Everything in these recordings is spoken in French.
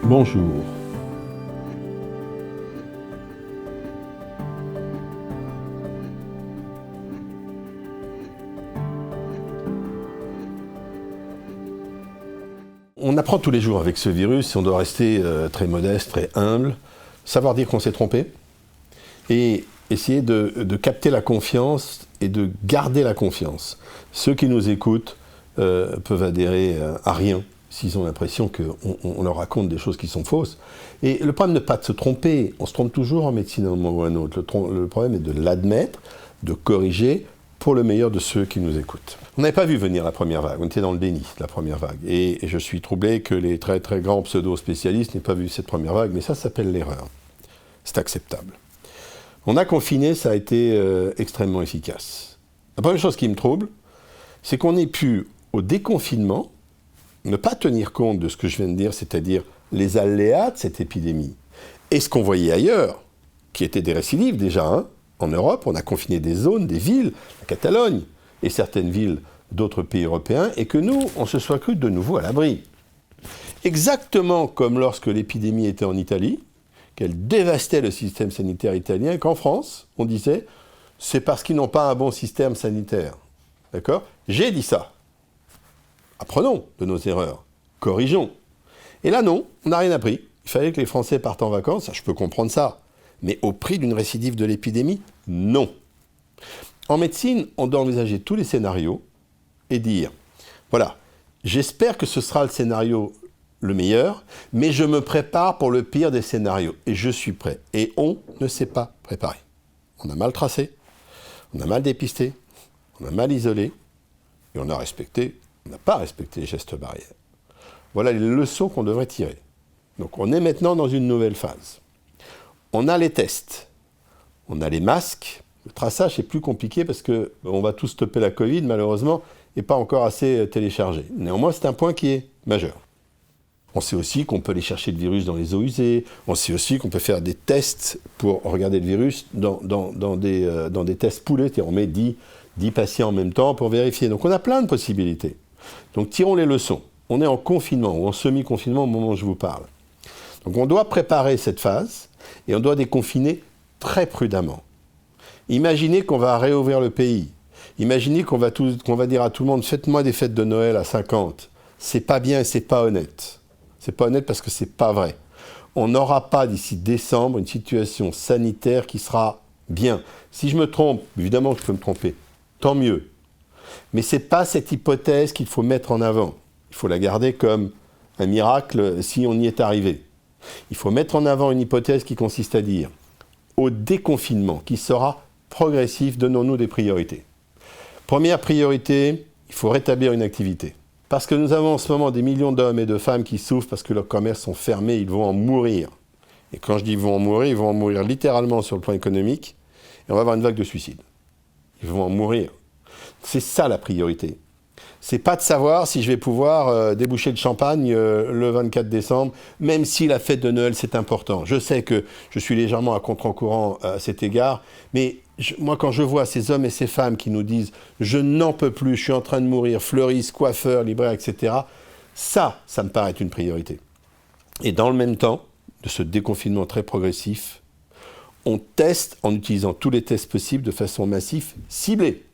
Bonjour. On apprend tous les jours avec ce virus, on doit rester très modeste, très humble, savoir dire qu'on s'est trompé et essayer de capter la confiance et de garder la confiance. Ceux qui nous écoutent peuvent adhérer à rien s'ils ont l'impression qu'on leur raconte des choses qui sont fausses. Et le problème n'est pas de se tromper, on se trompe toujours en médecine à un moment ou à un autre. Le problème est de l'admettre, de corriger pour le meilleur de ceux qui nous écoutent. On n'avait pas vu venir la première vague, on était dans le déni de la première vague. Et je suis troublé que les très très grands pseudo-spécialistes n'aient pas vu cette première vague, mais ça s'appelle l'erreur. C'est acceptable. On a confiné, ça a été extrêmement efficace. La première chose qui me trouble, c'est qu'on ait pu, au déconfinement, ne pas tenir compte de ce que je viens de dire, c'est-à-dire les aléas de cette épidémie. Et ce qu'on voyait ailleurs, qui étaient des récidives déjà, hein. En Europe, on a confiné des zones, des villes, la Catalogne et certaines villes d'autres pays européens, et que nous, on se soit cru de nouveau à l'abri. Exactement comme lorsque l'épidémie était en Italie, qu'elle dévastait le système sanitaire italien, qu'en France, on disait, c'est parce qu'ils n'ont pas un bon système sanitaire. D'accord ? J'ai dit ça. Apprenons de nos erreurs, corrigeons. Et là, non, on n'a rien appris. Il fallait que les Français partent en vacances, ça, je peux comprendre ça. Mais au prix d'une récidive de l'épidémie, non. En médecine, on doit envisager tous les scénarios et dire, voilà, j'espère que ce sera le scénario le meilleur, mais je me prépare pour le pire des scénarios. Et je suis prêt. Et on ne s'est pas préparé. On a mal tracé, on a mal dépisté, on a mal isolé, et on n'a pas respecté les gestes barrières. Voilà les leçons qu'on devrait tirer. Donc on est maintenant dans une nouvelle phase. On a les tests, on a les masques. Le traçage est plus compliqué parce qu'on va tous stopper la Covid, malheureusement, et pas encore assez téléchargé. Néanmoins, c'est un point qui est majeur. On sait aussi qu'on peut aller chercher le virus dans les eaux usées. On sait aussi qu'on peut faire des tests pour regarder le virus dans des tests poolés. C'est-à-dire on met 10 patients en même temps pour vérifier. Donc on a plein de possibilités. Donc tirons les leçons. On est en confinement ou en semi-confinement au moment où je vous parle. Donc on doit préparer cette phase et on doit déconfiner très prudemment. Imaginez qu'on va réouvrir le pays. Imaginez qu'on va dire à tout le monde « Faites-moi des fêtes de Noël à 50 ». C'est pas bien et c'est pas honnête. C'est pas honnête parce que c'est pas vrai. On n'aura pas d'ici décembre une situation sanitaire qui sera bien. Si je me trompe, évidemment que je peux me tromper, tant mieux. Mais c'est pas cette hypothèse qu'il faut mettre en avant. Il faut la garder comme un miracle si on y est arrivé. Il faut mettre en avant une hypothèse qui consiste à dire au déconfinement qui sera progressif, donnons-nous des priorités. Première priorité, il faut rétablir une activité. Parce que nous avons en ce moment des millions d'hommes et de femmes qui souffrent parce que leurs commerces sont fermés, ils vont en mourir. Et quand je dis ils vont en mourir littéralement sur le plan économique, et on va avoir une vague de suicides. Ils vont en mourir. C'est ça la priorité. C'est pas de savoir si je vais pouvoir déboucher le champagne le 24 décembre, même si la fête de Noël, c'est important. Je sais que je suis légèrement à contre-courant à cet égard, mais moi, quand je vois ces hommes et ces femmes qui nous disent « je n'en peux plus, je suis en train de mourir », fleuristes, coiffeurs, libraires, etc., ça me paraît être une priorité. Et dans le même temps, de ce déconfinement très progressif, on teste en utilisant tous les tests possibles de façon massive, ciblée.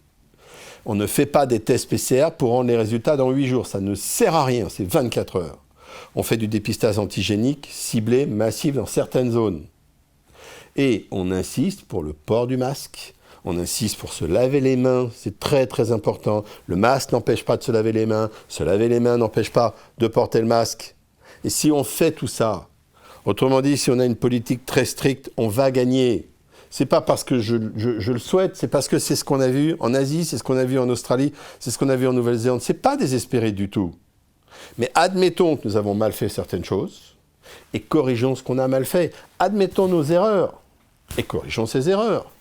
On ne fait pas des tests PCR pour rendre les résultats dans 8 jours. Ça ne sert à rien, c'est 24 heures. On fait du dépistage antigénique ciblé, massif dans certaines zones. Et on insiste pour le port du masque, on insiste pour se laver les mains, c'est très très important. Le masque n'empêche pas de se laver les mains n'empêche pas de porter le masque. Et si on fait tout ça, autrement dit, si on a une politique très stricte, on va gagner. C'est pas parce que je le souhaite, c'est parce que c'est ce qu'on a vu en Asie, c'est ce qu'on a vu en Australie, c'est ce qu'on a vu en Nouvelle-Zélande. C'est pas désespéré du tout. Mais admettons que nous avons mal fait certaines choses et corrigeons ce qu'on a mal fait. Admettons nos erreurs et corrigeons ces erreurs.